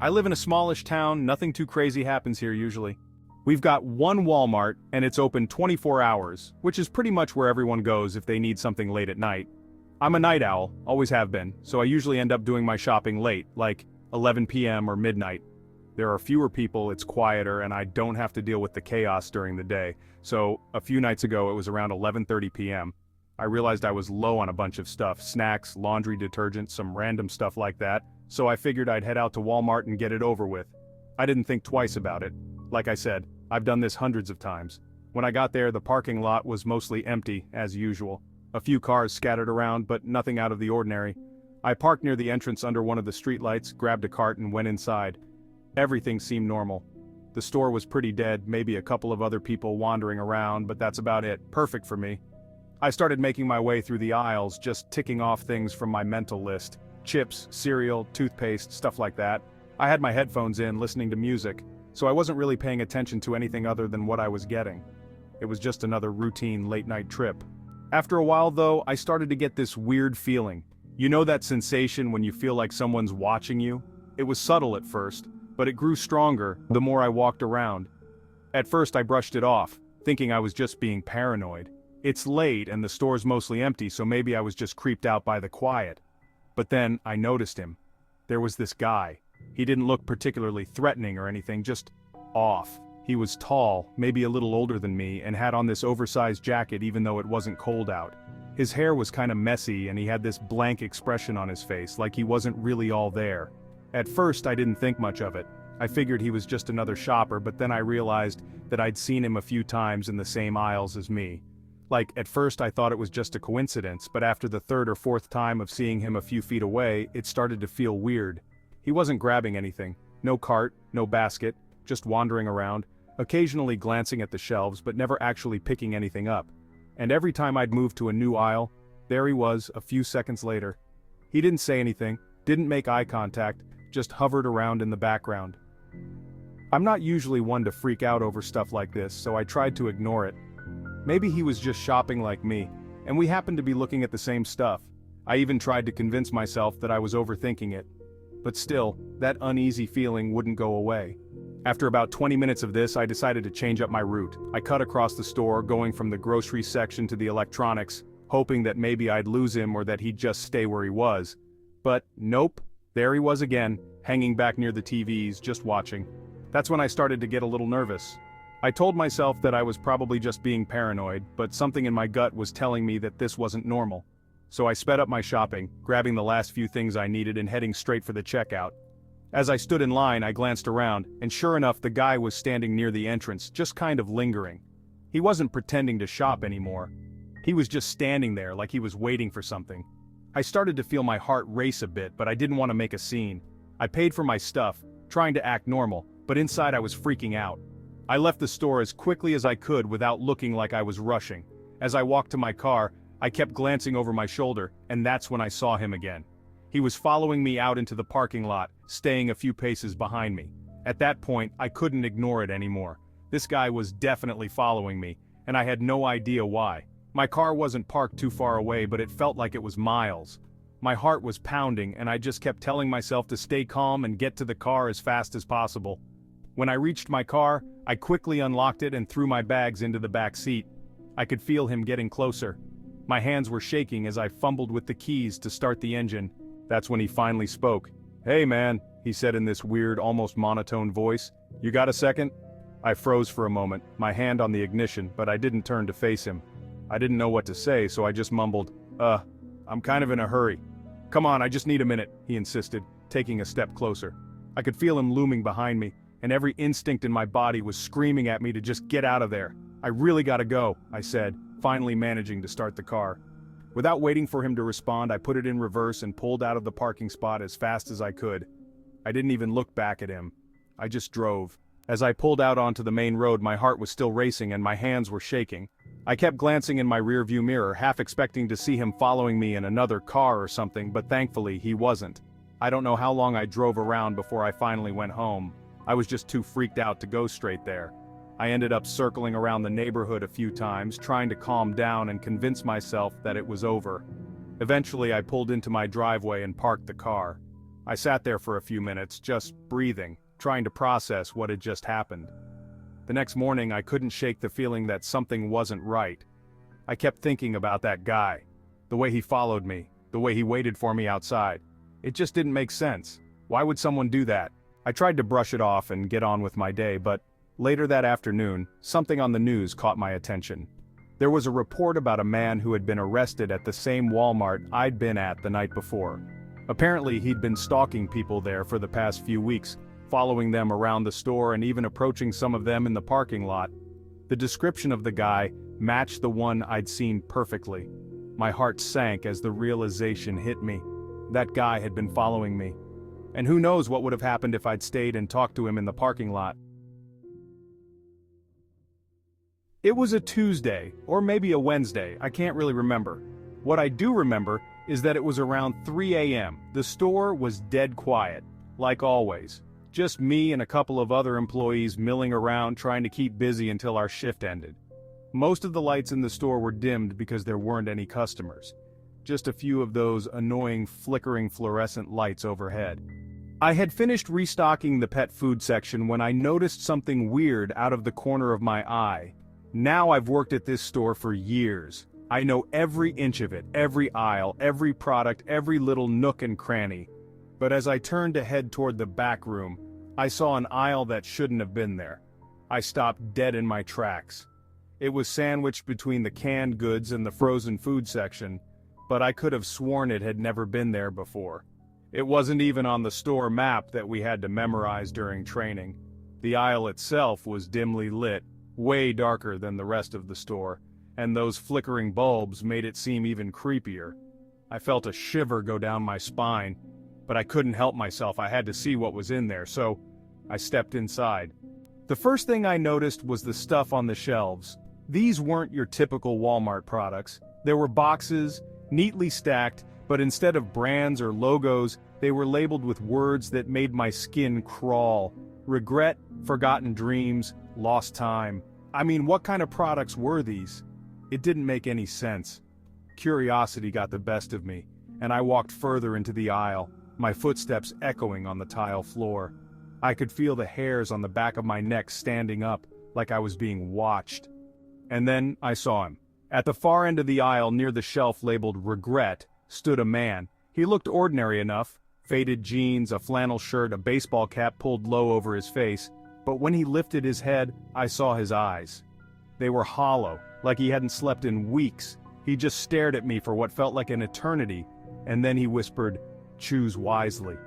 I live in a smallish town, nothing too crazy happens here usually. We've got one Walmart, and it's open 24 hours, which is pretty much where everyone goes if they need something late at night. I'm a night owl, always have been, so I usually end up doing my shopping late, like 11 p.m. or midnight. There are fewer people, it's quieter, and I don't have to deal with the chaos during the day, so a few nights ago it was around 11:30 p.m. I realized I was low on a bunch of stuff, snacks, laundry detergent, some random stuff like that, so I figured I'd head out to Walmart and get it over with. I didn't think twice about it. Like I said, I've done this hundreds of times. When I got there, the parking lot was mostly empty, as usual. A few cars scattered around, but nothing out of the ordinary. I parked near the entrance under one of the streetlights, grabbed a cart and went inside. Everything seemed normal. The store was pretty dead, maybe a couple of other people wandering around, but that's about it. Perfect for me. I started making my way through the aisles, just ticking off things from my mental list. Chips, cereal, toothpaste, stuff like that. I had my headphones in, listening to music, so I wasn't really paying attention to anything other than what I was getting. It was just another routine late-night trip. After a while though, I started to get this weird feeling. You know that sensation when you feel like someone's watching you? It was subtle at first, but it grew stronger the more I walked around. At first I brushed it off, thinking I was just being paranoid. It's late and the store's mostly empty, so maybe I was just creeped out by the quiet. But then I noticed him. There was this guy. He didn't look particularly threatening or anything, just off. He was tall, maybe a little older than me, and had on this oversized jacket even though it wasn't cold out. His hair was kinda messy and he had this blank expression on his face, like he wasn't really all there. At first I didn't think much of it. I figured he was just another shopper, but then I realized that I'd seen him a few times in the same aisles as me. Like, at first I thought it was just a coincidence, but after the third or fourth time of seeing him a few feet away, it started to feel weird. He wasn't grabbing anything. No cart, no basket, just wandering around, occasionally glancing at the shelves but never actually picking anything up. And every time I'd move to a new aisle, there he was a few seconds later. He didn't say anything, didn't make eye contact, just hovered around in the background. I'm not usually one to freak out over stuff like this, so I tried to ignore it. Maybe he was just shopping like me, and we happened to be looking at the same stuff. I even tried to convince myself that I was overthinking it. But still, that uneasy feeling wouldn't go away. After about 20 minutes of this, I decided to change up my route. I cut across the store, going from the grocery section to the electronics, hoping that maybe I'd lose him or that he'd just stay where he was. But nope, there he was again, hanging back near the TVs, just watching. That's when I started to get a little nervous. I told myself that I was probably just being paranoid, but something in my gut was telling me that this wasn't normal. So I sped up my shopping, grabbing the last few things I needed and heading straight for the checkout. As I stood in line, I glanced around, and sure enough, the guy was standing near the entrance, just kind of lingering. He wasn't pretending to shop anymore. He was just standing there like he was waiting for something. I started to feel my heart race a bit, but I didn't want to make a scene. I paid for my stuff, trying to act normal, but inside I was freaking out. I left the store as quickly as I could without looking like I was rushing. As I walked to my car, I kept glancing over my shoulder, and that's when I saw him again. He was following me out into the parking lot, staying a few paces behind me. At that point, I couldn't ignore it anymore. This guy was definitely following me, and I had no idea why. My car wasn't parked too far away, but it felt like it was miles. My heart was pounding, and I just kept telling myself to stay calm and get to the car as fast as possible. When I reached my car, I quickly unlocked it and threw my bags into the back seat. I could feel him getting closer. My hands were shaking as I fumbled with the keys to start the engine. That's when he finally spoke. "Hey man," he said in this weird, almost monotone voice. "You got a second?" I froze for a moment, my hand on the ignition, but I didn't turn to face him. I didn't know what to say, so I just mumbled, I'm kind of in a hurry." "Come on, I just need a minute," he insisted, taking a step closer. I could feel him looming behind me, and every instinct in my body was screaming at me to just get out of there. "I really gotta go," I said, finally managing to start the car. Without waiting for him to respond, I put it in reverse and pulled out of the parking spot as fast as I could. I didn't even look back at him. I just drove. As I pulled out onto the main road, my heart was still racing and my hands were shaking. I kept glancing in my rearview mirror, half expecting to see him following me in another car or something, but thankfully he wasn't. I don't know how long I drove around before I finally went home. I was just too freaked out to go straight there. I ended up circling around the neighborhood a few times, trying to calm down and convince myself that it was over. Eventually I pulled into my driveway and parked the car. I sat there for a few minutes, just breathing, trying to process what had just happened. The next morning I couldn't shake the feeling that something wasn't right. I kept thinking about that guy. The way he followed me, the way he waited for me outside. It just didn't make sense. Why would someone do that? I tried to brush it off and get on with my day, but later that afternoon, something on the news caught my attention. There was a report about a man who had been arrested at the same Walmart I'd been at the night before. Apparently he'd been stalking people there for the past few weeks, following them around the store and even approaching some of them in the parking lot. The description of the guy matched the one I'd seen perfectly. My heart sank as the realization hit me. That guy had been following me. And who knows what would have happened if I'd stayed and talked to him in the parking lot. It was a Tuesday, or maybe a Wednesday, I can't really remember. What I do remember is that it was around 3 a.m. The store was dead quiet, like always. Just me and a couple of other employees milling around trying to keep busy until our shift ended. Most of the lights in the store were dimmed because there weren't any customers. Just a few of those annoying flickering fluorescent lights overhead. I had finished restocking the pet food section when I noticed something weird out of the corner of my eye. Now I've worked at this store for years. I know every inch of it, every aisle, every product, every little nook and cranny. But as I turned to head toward the back room, I saw an aisle that shouldn't have been there. I stopped dead in my tracks. It was sandwiched between the canned goods and the frozen food section, but I could have sworn it had never been there before. It wasn't even on the store map that we had to memorize during training. The aisle itself was dimly lit, way darker than the rest of the store, and those flickering bulbs made it seem even creepier. I felt a shiver go down my spine, but I couldn't help myself. I had to see what was in there, so I stepped inside. The first thing I noticed was the stuff on the shelves. These weren't your typical Walmart products. There were boxes, neatly stacked, but instead of brands or logos, they were labeled with words that made my skin crawl. Regret, forgotten dreams, lost time. I mean, what kind of products were these? It didn't make any sense. Curiosity got the best of me, and I walked further into the aisle, my footsteps echoing on the tile floor. I could feel the hairs on the back of my neck standing up, like I was being watched. And then I saw him. At the far end of the aisle near the shelf labeled Regret, stood a man. He looked ordinary enough, faded jeans, a flannel shirt, a baseball cap pulled low over his face, but when he lifted his head, I saw his eyes. They were hollow, like he hadn't slept in weeks. He just stared at me for what felt like an eternity, and then he whispered, "Choose wisely."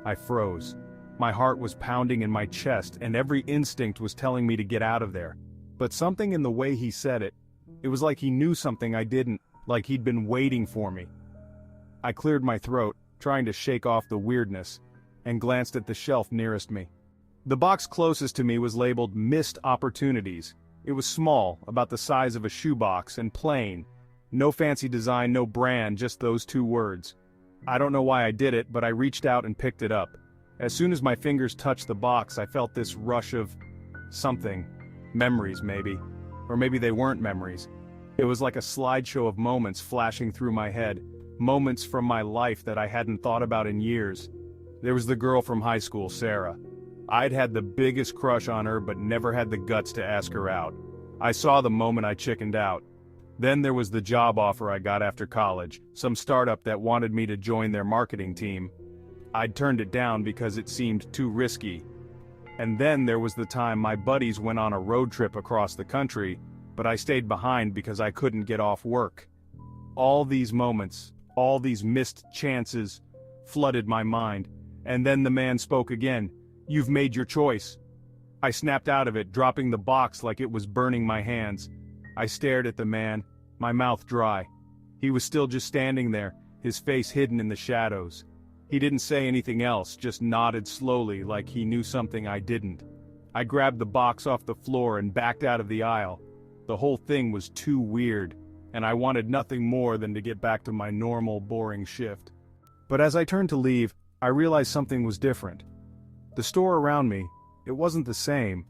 I froze. My heart was pounding in my chest, and every instinct was telling me to get out of there. But something in the way he said it, it was like he knew something I didn't, like he'd been waiting for me. I cleared my throat, trying to shake off the weirdness, and glanced at the shelf nearest me. The box closest to me was labeled Missed Opportunities. It was small, about the size of a shoebox, and plain. No fancy design, no brand, just those two words. I don't know why I did it, but I reached out and picked it up. As soon as my fingers touched the box, I felt this rush of something. Memories, maybe. Or maybe they weren't memories. It was like a slideshow of moments flashing through my head. Moments from my life that I hadn't thought about in years. There was the girl from high school, Sarah. I'd had the biggest crush on her but never had the guts to ask her out. I saw the moment I chickened out. Then there was the job offer I got after college, some startup that wanted me to join their marketing team. I'd turned it down because it seemed too risky. And then there was the time my buddies went on a road trip across the country, but I stayed behind because I couldn't get off work. All these moments, all these missed chances, flooded my mind, and then the man spoke again. "You've made your choice." I snapped out of it, dropping the box like it was burning my hands. I stared at the man, my mouth dry. He was still just standing there, his face hidden in the shadows. He didn't say anything else, just nodded slowly like he knew something I didn't. I grabbed the box off the floor and backed out of the aisle. The whole thing was too weird, and I wanted nothing more than to get back to my normal, boring shift. But as I turned to leave, I realized something was different. The store around me, it wasn't the same.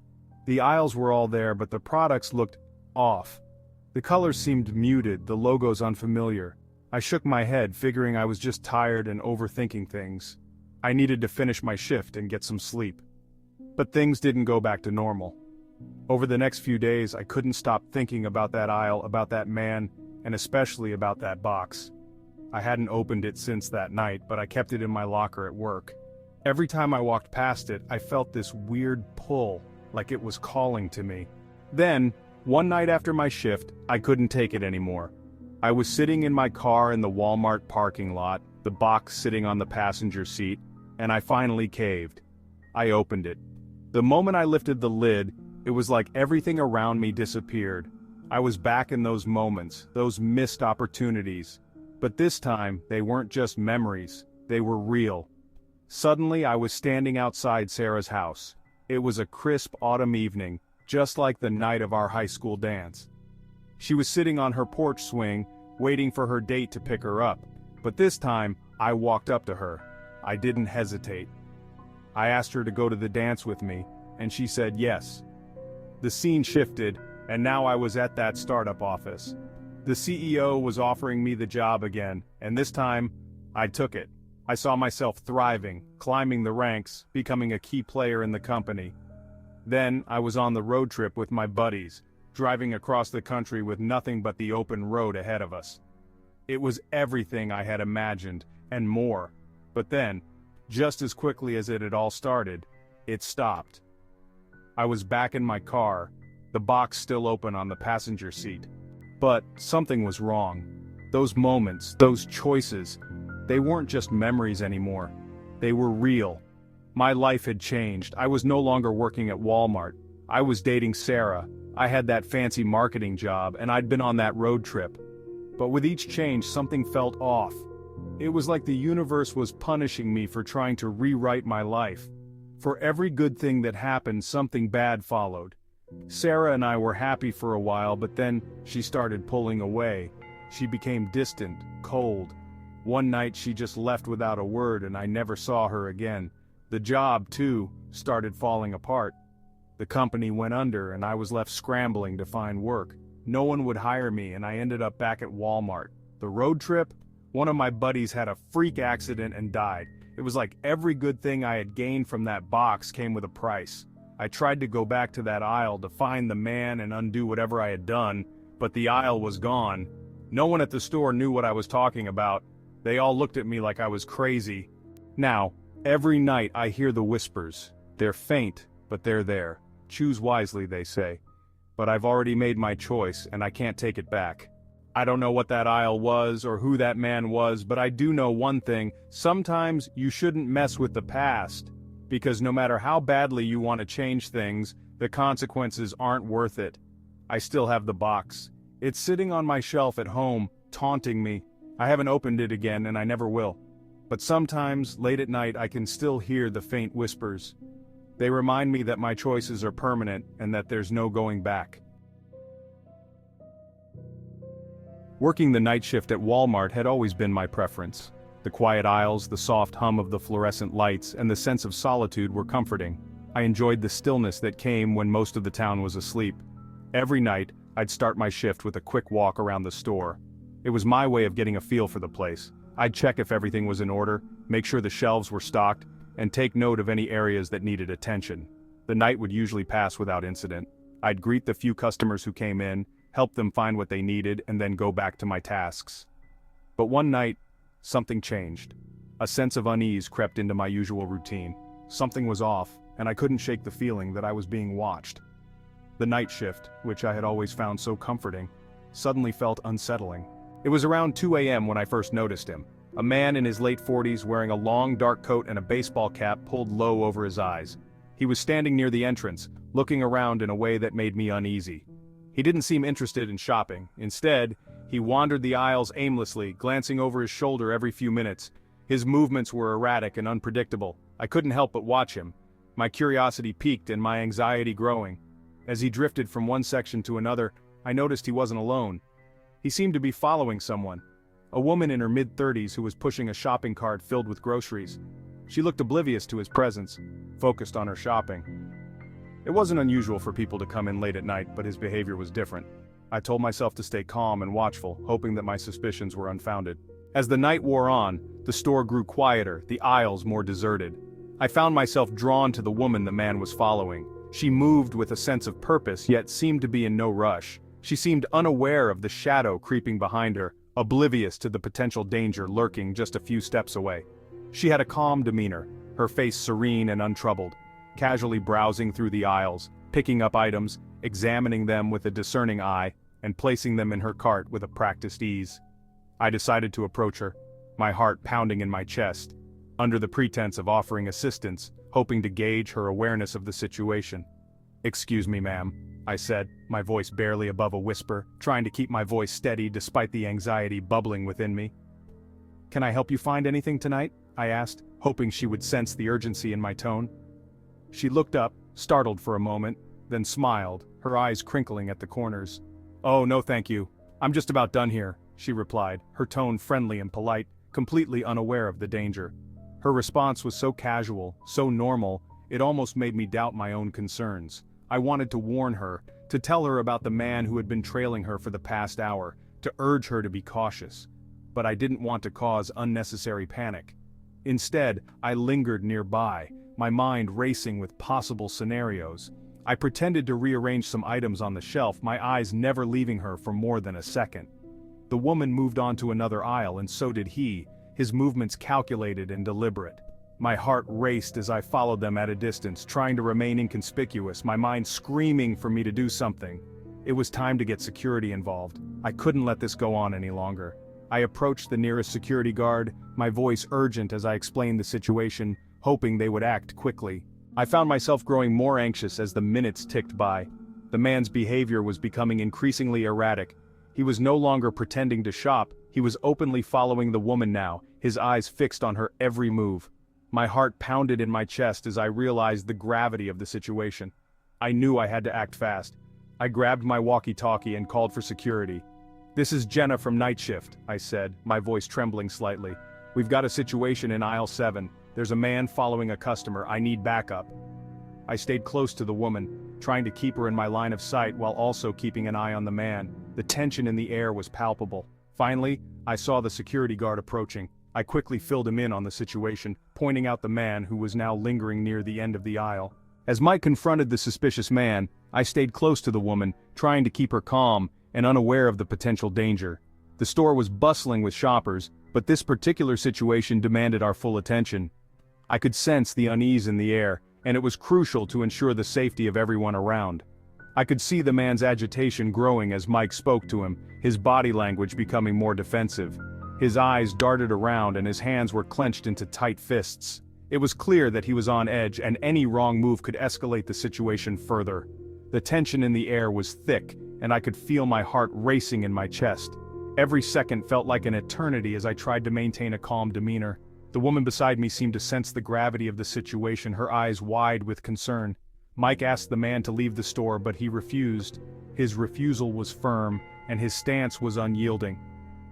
The aisles were all there, but the products looked off. The colors seemed muted, the logos unfamiliar. I shook my head, figuring I was just tired and overthinking things. I needed to finish my shift and get some sleep. But things didn't go back to normal. Over the next few days, I couldn't stop thinking about that aisle, about that man, and especially about that box. I hadn't opened it since that night, but I kept it in my locker at work. Every time I walked past it, I felt this weird pull, like it was calling to me. Then, one night after my shift, I couldn't take it anymore. I was sitting in my car in the Walmart parking lot, the box sitting on the passenger seat, and I finally caved. I opened it. The moment I lifted the lid, it was like everything around me disappeared. I was back in those moments, those missed opportunities. But this time, they weren't just memories, they were real. Suddenly, I was standing outside Sarah's house. It was a crisp autumn evening, just like the night of our high school dance. She was sitting on her porch swing, waiting for her date to pick her up. But this time, I walked up to her. I didn't hesitate. I asked her to go to the dance with me, and she said yes. The scene shifted, and now I was at that startup office. The CEO was offering me the job again, and this time, I took it. I saw myself thriving, climbing the ranks, becoming a key player in the company. Then, I was on the road trip with my buddies, driving across the country with nothing but the open road ahead of us. It was everything I had imagined, and more. But then, just as quickly as it had all started, it stopped. I was back in my car, the box still open on the passenger seat. But something was wrong. Those moments, those choices, they weren't just memories anymore. They were real. My life had changed. I was no longer working at Walmart. I was dating Sarah. I had that fancy marketing job, and I'd been on that road trip. But with each change, something felt off. It was like the universe was punishing me for trying to rewrite my life. For every good thing that happened, something bad followed. Sarah and I were happy for a while, but then she started pulling away. She became distant, cold. One night she just left without a word, and I never saw her again. The job, too, started falling apart. The company went under, and I was left scrambling to find work. No one would hire me, and I ended up back at Walmart. The road trip? One of my buddies had a freak accident and died. It was like every good thing I had gained from that box came with a price. I tried to go back to that aisle to find the man and undo whatever I had done, but the aisle was gone. No one at the store knew what I was talking about. They all looked at me like I was crazy. Now, every night I hear the whispers. They're faint, but they're there. Choose wisely, they say. But I've already made my choice, and I can't take it back. I don't know what that aisle was or who that man was, but I do know one thing: sometimes you shouldn't mess with the past. Because no matter how badly you want to change things, the consequences aren't worth it. I still have the box. It's sitting on my shelf at home, taunting me. I haven't opened it again, and I never will. But sometimes, late at night, I can still hear the faint whispers. They remind me that my choices are permanent and that there's no going back. Working the night shift at Walmart had always been my preference. The quiet aisles, the soft hum of the fluorescent lights, and the sense of solitude were comforting. I enjoyed the stillness that came when most of the town was asleep. Every night, I'd start my shift with a quick walk around the store. It was my way of getting a feel for the place. I'd check if everything was in order, make sure the shelves were stocked, and take note of any areas that needed attention. The night would usually pass without incident. I'd greet the few customers who came in, help them find what they needed, and then go back to my tasks. But one night, something changed. A sense of unease crept into my usual routine. Something was off, and I couldn't shake the feeling that I was being watched. The night shift, which I had always found so comforting, suddenly felt unsettling. It was around 2 a.m. when I first noticed him. A man in his late 40s wearing a long dark coat and a baseball cap pulled low over his eyes. He was standing near the entrance, looking around in a way that made me uneasy. He didn't seem interested in shopping. Instead, he wandered the aisles aimlessly, glancing over his shoulder every few minutes. His movements were erratic and unpredictable. I couldn't help but watch him. My curiosity piqued and my anxiety growing. As he drifted from one section to another, I noticed he wasn't alone. He seemed to be following someone. A woman in her mid-30s who was pushing a shopping cart filled with groceries. She looked oblivious to his presence, focused on her shopping. It wasn't unusual for people to come in late at night, but his behavior was different. I told myself to stay calm and watchful, hoping that my suspicions were unfounded. As the night wore on, the store grew quieter, the aisles more deserted. I found myself drawn to the woman the man was following. She moved with a sense of purpose yet seemed to be in no rush. She seemed unaware of the shadow creeping behind her, oblivious to the potential danger lurking just a few steps away. She had a calm demeanor, her face serene and untroubled, casually browsing through the aisles, picking up items, examining them with a discerning eye, and placing them in her cart with a practiced ease. I decided to approach her, my heart pounding in my chest, under the pretense of offering assistance, hoping to gauge her awareness of the situation. "Excuse me, ma'am," I said, my voice barely above a whisper, trying to keep my voice steady despite the anxiety bubbling within me. "Can I help you find anything tonight?" I asked, hoping she would sense the urgency in my tone. She looked up, startled for a moment, then smiled, her eyes crinkling at the corners. "Oh, no thank you. I'm just about done here," she replied, her tone friendly and polite, completely unaware of the danger. Her response was so casual, so normal, it almost made me doubt my own concerns. I wanted to warn her, to tell her about the man who had been trailing her for the past hour, to urge her to be cautious. But I didn't want to cause unnecessary panic. Instead, I lingered nearby, my mind racing with possible scenarios. I pretended to rearrange some items on the shelf, my eyes never leaving her for more than a second. The woman moved on to another aisle and so did he, his movements calculated and deliberate. My heart raced as I followed them at a distance, trying to remain inconspicuous, my mind screaming for me to do something. It was time to get security involved. I couldn't let this go on any longer. I approached the nearest security guard, my voice urgent as I explained the situation, hoping they would act quickly. I found myself growing more anxious as the minutes ticked by. The man's behavior was becoming increasingly erratic. He was no longer pretending to shop, he was openly following the woman now, his eyes fixed on her every move. My heart pounded in my chest as I realized the gravity of the situation. I knew I had to act fast. I grabbed my walkie-talkie and called for security. "This is Jenna from Night Shift," I said, my voice trembling slightly. "We've got a situation in aisle 7. There's a man following a customer. I need backup." I stayed close to the woman, trying to keep her in my line of sight while also keeping an eye on the man. The tension in the air was palpable. Finally, I saw the security guard approaching. I quickly filled him in on the situation, pointing out the man who was now lingering near the end of the aisle. As Mike confronted the suspicious man, I stayed close to the woman, trying to keep her calm and unaware of the potential danger. The store was bustling with shoppers, but this particular situation demanded our full attention. I could sense the unease in the air, and it was crucial to ensure the safety of everyone around. I could see the man's agitation growing as Mike spoke to him, his body language becoming more defensive. His eyes darted around and his hands were clenched into tight fists. It was clear that he was on edge and any wrong move could escalate the situation further. The tension in the air was thick, and I could feel my heart racing in my chest. Every second felt like an eternity as I tried to maintain a calm demeanor. The woman beside me seemed to sense the gravity of the situation, her eyes wide with concern. Mike asked the man to leave the store, but he refused. His refusal was firm, and his stance was unyielding.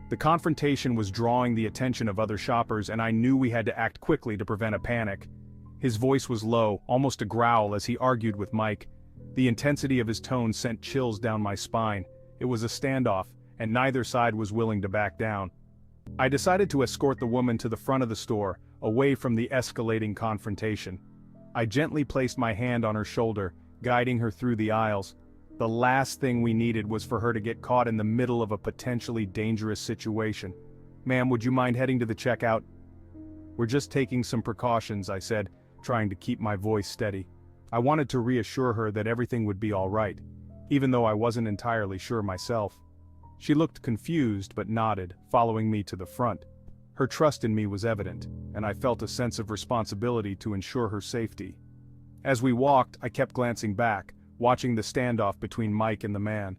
The confrontation was drawing the attention of other shoppers, and I knew we had to act quickly to prevent a panic. His voice was low, almost a growl as he argued with Mike. The intensity of his tone sent chills down my spine. It was a standoff, and neither side was willing to back down. I decided to escort the woman to the front of the store, away from the escalating confrontation. I gently placed my hand on her shoulder, guiding her through the aisles. The last thing we needed was for her to get caught in the middle of a potentially dangerous situation. "Ma'am, would you mind heading to the checkout?" "We're just taking some precautions," I said, trying to keep my voice steady. I wanted to reassure her that everything would be all right, even though I wasn't entirely sure myself. She looked confused but nodded, following me to the front. Her trust in me was evident, and I felt a sense of responsibility to ensure her safety. As we walked, I kept glancing back, watching the standoff between Mike and the man.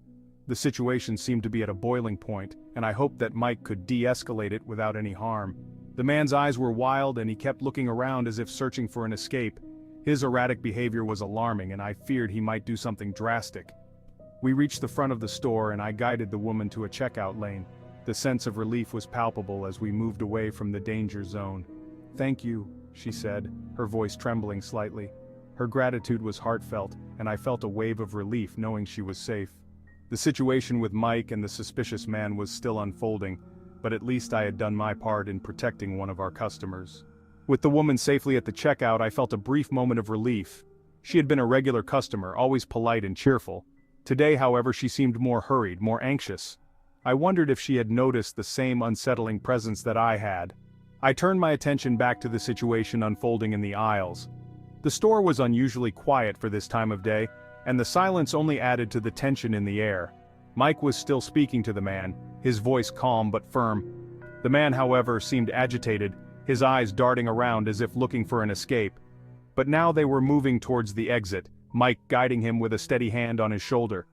The situation seemed to be at a boiling point, and I hoped that Mike could de-escalate it without any harm. The man's eyes were wild and he kept looking around as if searching for an escape. His erratic behavior was alarming and I feared he might do something drastic. We reached the front of the store and I guided the woman to a checkout lane. The sense of relief was palpable as we moved away from the danger zone. "Thank you," she said, her voice trembling slightly. Her gratitude was heartfelt, and I felt a wave of relief knowing she was safe. The situation with Mike and the suspicious man was still unfolding, but at least I had done my part in protecting one of our customers. With the woman safely at the checkout, I felt a brief moment of relief. She had been a regular customer, always polite and cheerful. Today, however, she seemed more hurried, more anxious. I wondered if she had noticed the same unsettling presence that I had. I turned my attention back to the situation unfolding in the aisles. The store was unusually quiet for this time of day, and the silence only added to the tension in the air. Mike was still speaking to the man, his voice calm but firm. The man, however, seemed agitated, his eyes darting around as if looking for an escape. But now they were moving towards the exit, Mike guiding him with a steady hand on his shoulder.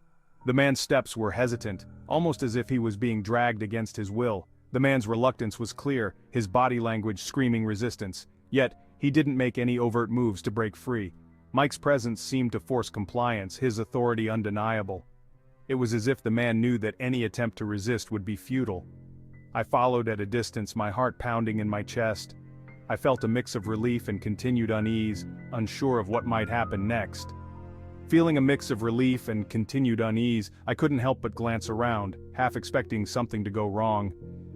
The man's steps were hesitant, almost as if he was being dragged against his will. The man's reluctance was clear, his body language screaming resistance. Yet, he didn't make any overt moves to break free. Mike's presence seemed to force compliance, his authority undeniable. It was as if the man knew that any attempt to resist would be futile. I followed at a distance, my heart pounding in my chest. I felt a mix of relief and continued unease, unsure of what might happen next. Feeling a mix of relief and continued unease, I couldn't help but glance around, half expecting something to go wrong.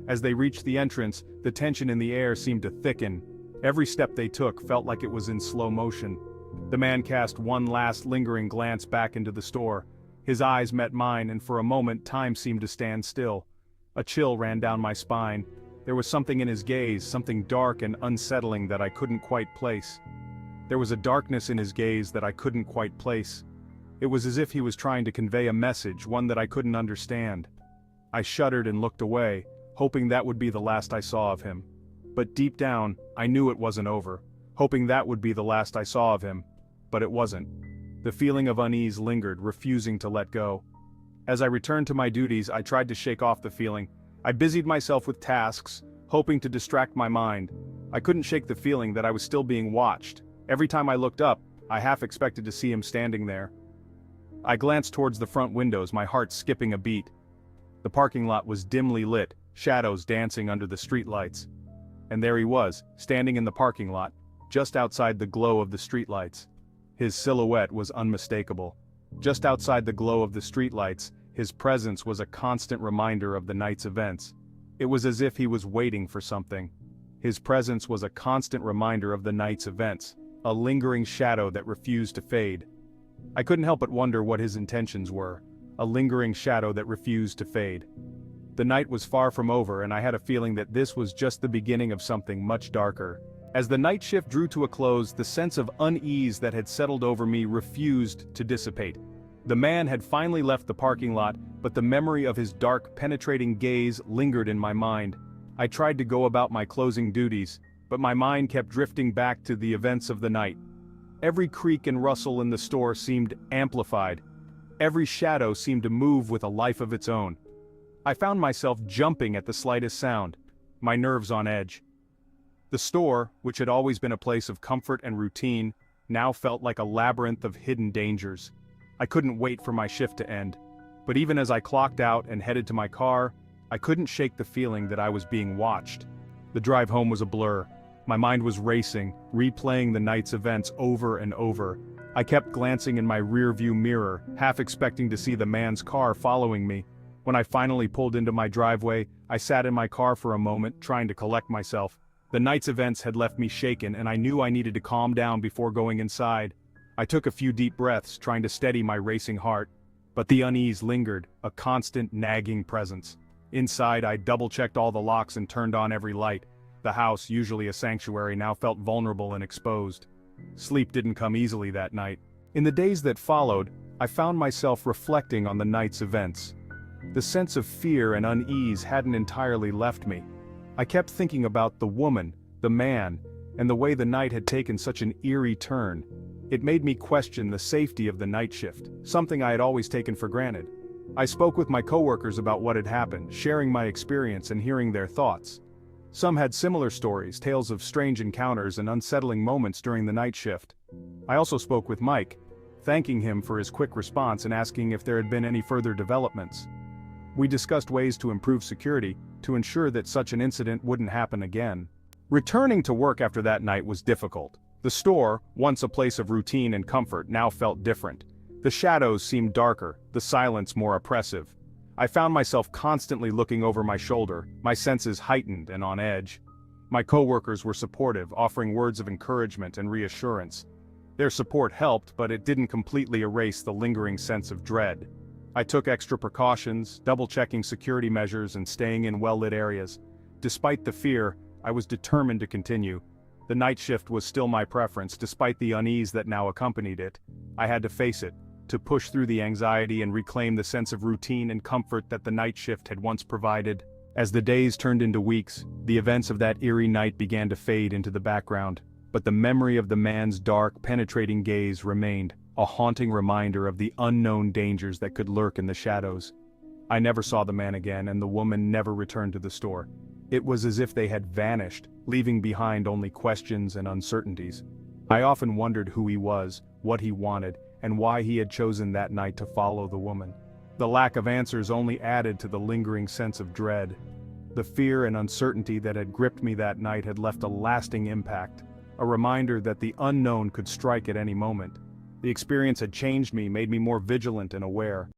As they reached the entrance, the tension in the air seemed to thicken. Every step they took felt like it was in slow motion. The man cast one last lingering glance back into the store. His eyes met mine, and for a moment time seemed to stand still. A chill ran down my spine. There was something in his gaze, something dark and unsettling that I couldn't quite place. There was a darkness in his gaze that I couldn't quite place. It was as if he was trying to convey a message, one that I couldn't understand. I shuddered and looked away, hoping that would be the last I saw of him. But deep down, I knew it wasn't over, hoping that would be the last I saw of him. But it wasn't. The feeling of unease lingered, refusing to let go. As I returned to my duties, I tried to shake off the feeling. I busied myself with tasks, hoping to distract my mind. I couldn't shake the feeling that I was still being watched. Every time I looked up, I half expected to see him standing there. I glanced towards the front windows, my heart skipping a beat. The parking lot was dimly lit, shadows dancing under the streetlights. And there he was, standing in the parking lot, just outside the glow of the streetlights. His silhouette was unmistakable. Just outside the glow of the streetlights, his presence was a constant reminder of the night's events. It was as if he was waiting for something. His presence was a constant reminder of the night's events, a lingering shadow that refused to fade. I couldn't help but wonder what his intentions were, a lingering shadow that refused to fade. The night was far from over, and I had a feeling that this was just the beginning of something much darker. As the night shift drew to a close, the sense of unease that had settled over me refused to dissipate. The man had finally left the parking lot, but the memory of his dark, penetrating gaze lingered in my mind. I tried to go about my closing duties, but my mind kept drifting back to the events of the night. Every creak and rustle in the store seemed amplified. Every shadow seemed to move with a life of its own. I found myself jumping at the slightest sound, my nerves on edge. The store, which had always been a place of comfort and routine, now felt like a labyrinth of hidden dangers. I couldn't wait for my shift to end. But even as I clocked out and headed to my car, I couldn't shake the feeling that I was being watched. The drive home was a blur. My mind was racing, replaying the night's events over and over. I kept glancing in my rearview mirror, half expecting to see the man's car following me. When I finally pulled into my driveway, I sat in my car for a moment, trying to collect myself. The night's events had left me shaken, and I knew I needed to calm down before going inside. I took a few deep breaths, trying to steady my racing heart. But the unease lingered, a constant nagging presence. Inside, I double-checked all the locks and turned on every light. The house, usually a sanctuary, now felt vulnerable and exposed. Sleep didn't come easily that night. In the days that followed, I found myself reflecting on the night's events. The sense of fear and unease hadn't entirely left me. I kept thinking about the woman, the man, and the way the night had taken such an eerie turn. It made me question the safety of the night shift, something I had always taken for granted. I spoke with my coworkers about what had happened, sharing my experience and hearing their thoughts. Some had similar stories, tales of strange encounters and unsettling moments during the night shift. I also spoke with Mike, thanking him for his quick response and asking if there had been any further developments. We discussed ways to improve security, to ensure that such an incident wouldn't happen again. Returning to work after that night was difficult. The store, once a place of routine and comfort, now felt different. The shadows seemed darker, the silence more oppressive. I found myself constantly looking over my shoulder, my senses heightened and on edge. My coworkers were supportive, offering words of encouragement and reassurance. Their support helped, but it didn't completely erase the lingering sense of dread. I took extra precautions, double-checking security measures and staying in well-lit areas. Despite the fear, I was determined to continue. The night shift was still my preference, despite the unease that now accompanied it. I had to face it, to push through the anxiety and reclaim the sense of routine and comfort that the night shift had once provided. As the days turned into weeks, the events of that eerie night began to fade into the background. But the memory of the man's dark, penetrating gaze remained, a haunting reminder of the unknown dangers that could lurk in the shadows. I never saw the man again, and the woman never returned to the store. It was as if they had vanished, leaving behind only questions and uncertainties. I often wondered who he was, what he wanted, and why he had chosen that night to follow the woman. The lack of answers only added to the lingering sense of dread. The fear and uncertainty that had gripped me that night had left a lasting impact, a reminder that the unknown could strike at any moment. The experience had changed me, made me more vigilant and aware.